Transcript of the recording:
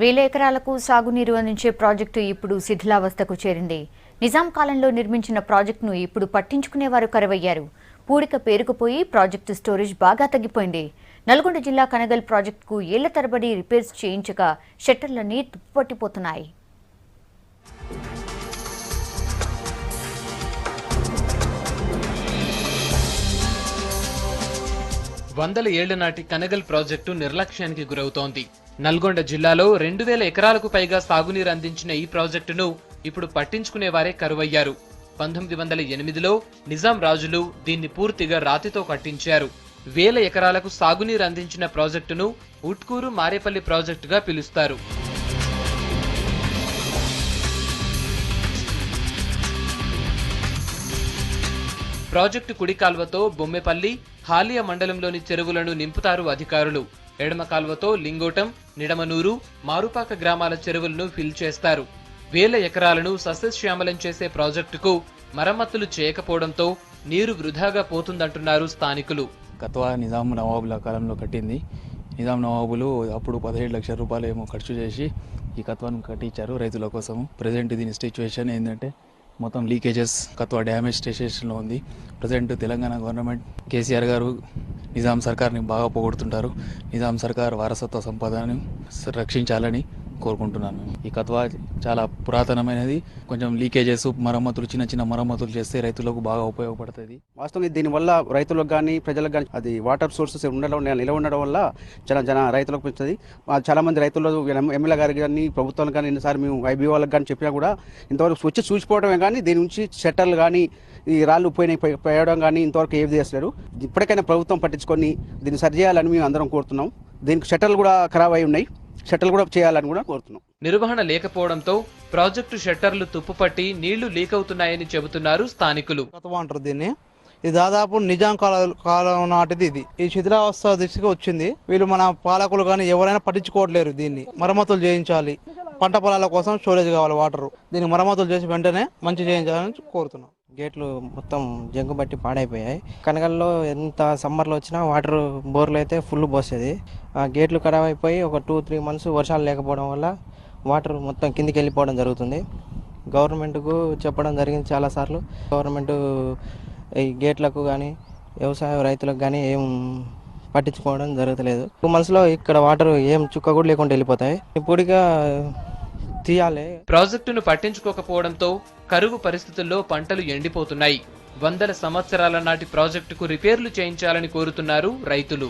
వేల ఎకరాలకు సాగునీరు అందించే ప్రాజెక్టు ఇప్పుడు శిథిలావస్థకు చేరింది. నిజాం కాలంలో నిర్మించిన ప్రాజెక్టును ఇప్పుడు పట్టించుకునేవారు కరువయ్యారు. పూడిక పేరుకుపోయి ప్రాజెక్టు స్టోరేజ్ బాగా తగ్గిపోయింది. నల్గొండ జిల్లా కనగల్ ప్రాజెక్టుకు ఏళ్ల తరబడి రిపేర్స్ చేయించగా షట్టర్లన్నీ తుప్పుపట్టిపోతున్నాయి. వందల ఏళ్ల నాటి కనగల్ ప్రాజెక్టు నిర్లక్ష్యానికి గురవుతోంది. నల్గొండ జిల్లాలో 2000 ఎకరాలకు పైగా సాగునీరు అందించిన ఈ ప్రాజెక్టును ఇప్పుడు పట్టించుకునేవారే కరువయ్యారు. 1908లో నిజాం రాజులు దీన్ని పూర్తిగా రాతితో కట్టించారు. వేల ఎకరాలకు సాగునీరు అందించిన ప్రాజెక్టును ఉట్కూరు మారేపల్లి ప్రాజెక్టుగా పిలుస్తారు. ప్రాజెక్టు కుడి కాల్వతో బొమ్మెపల్లి, హాలియా మండలంలోని చెరువులను నింపుతారు అధికారులు. ఎడమ కాల్వతో లింగోటం, నిడమనూరు, మారుపాక గ్రామాల చెరువులను ఫిల్ చేస్తారు. వేల ఎకరాలను సస్యశ్యామలం చేసే ప్రాజెక్టుకు మరమ్మతులు చేయకపోవడంతో నీరు వృధాగా పోతుందంటున్నారు స్థానికులు. కత్వా నిజాం నవాబుల కాలంలో కట్టింది. నిజాం నవాబులు అప్పుడు 17 లక్షల రూపాయలు ఏమో ఖర్చు చేసి ఈ కత్వాను కట్టించారు రైతుల కోసం. ప్రజెంట్ దీని సిచ్యువేషన్ ఏంటంటే మొత్తం లీకేజెస్, కత్వా డ్యామేజ్ స్టేషన్లో ఉంది. ప్రజెంట్ తెలంగాణ గవర్నమెంట్ కేసీఆర్ గారు నిజాం సర్కార్ని బాగా పొగుడుతుంటారు. నిజాం సర్కార్ వారసత్వ సంపదను రక్షించాలని కోరుకుంటున్నాను. ఈ కత్వా చాలా పురాతనమైనది. కొంచెం లీకేజెస్, మరమ్మతులు, చిన్న చిన్న మరమ్మతులు చేస్తే రైతులకు బాగా ఉపయోగపడుతుంది. వాస్తవంగా దీనివల్ల రైతులకు కానీ ప్రజలకు కానీ అది వాటర్ సోర్సెస్ నిల్వ ఉండడం వల్ల చాలా రైతులకు పెంచుతుంది. చాలా మంది రైతులు ఎమ్మెల్యే గారికి కానీ ప్రభుత్వానికి కానీ ఎన్నిసార్లు మేము ఐబీ వాళ్ళకి కానీ చెప్పినా కూడా ఇంతవరకు వచ్చి చూసిపోవడమే కానీ దీని నుంచి షట్టర్లు కానీ ఈ రాళ్ళు పోయడం కానీ ఇంతవరకు ఏది చేస్తారు. ఇప్పటికైనా ప్రభుత్వం పట్టించుకొని దీన్ని సరిచేయాలని మేము అందరం కోరుతున్నాం. దీనికి షట్టర్లు కూడా ఖరాబ్ అయి ఉన్నాయి. షట్టర్లు కూడా చేయాలని కూడా కోరుతున్నాం. నిర్వహణ లేకపోవడంతో ప్రాజెక్టు షట్టర్లు తుప్పుపట్టి నీళ్లు లీక్ అవుతున్నాయని చెబుతున్నారు స్థానికులు. అంటారు దీన్ని. ఇది దాదాపు నిజాం కాలం నాటిది. ఇది ఈ శిథిలావస్థ దిశగా వచ్చింది. వీళ్ళు మన పాలకులు కానీ ఎవరైనా పట్టించుకోవట్లేరు. దీన్ని మరమ్మతులు చేయించాలి. పంట పొలాల కోసం స్టోరేజ్ కావాలి వాటర్. దీన్ని మరమ్మతులు చేసి వెంటనే మంచి చేయించాలని కోరుతున్నాం. గేట్లు మొత్తం జంగు బట్టి పాడైపోయాయి. కనగల్లో ఎంత సమ్మర్లో వచ్చినా వాటర్ బోర్లు అయితే ఫుల్ పోసేది. ఆ గేట్లు ఖరాబ్ అయిపోయి ఒక 2-3 మంత్స్ వర్షాలు లేకపోవడం వల్ల వాటర్ మొత్తం కిందికి వెళ్ళిపోవడం జరుగుతుంది. గవర్నమెంట్కు చెప్పడం జరిగింది చాలాసార్లు. గవర్నమెంట్ ఈ గేట్లకు కానీ వ్యవసాయ రైతులకు కానీ ఏం పట్టించుకోవడం జరగలేదు. 2 మంత్స్లో ఇక్కడ వాటర్ ఏం చుక్క కూడా లేకుండా వెళ్ళిపోతాయి. ఇప్పుడుగా తీయాలి. ప్రాజెక్టును పట్టించుకోకపోవడంతో కరువు పరిస్థితుల్లో పంటలు ఎండిపోతున్నాయి. వందల సంవత్సరాల నాటి ప్రాజెక్టుకు రిపేర్లు చేయించాలని కోరుతున్నారు రైతులు.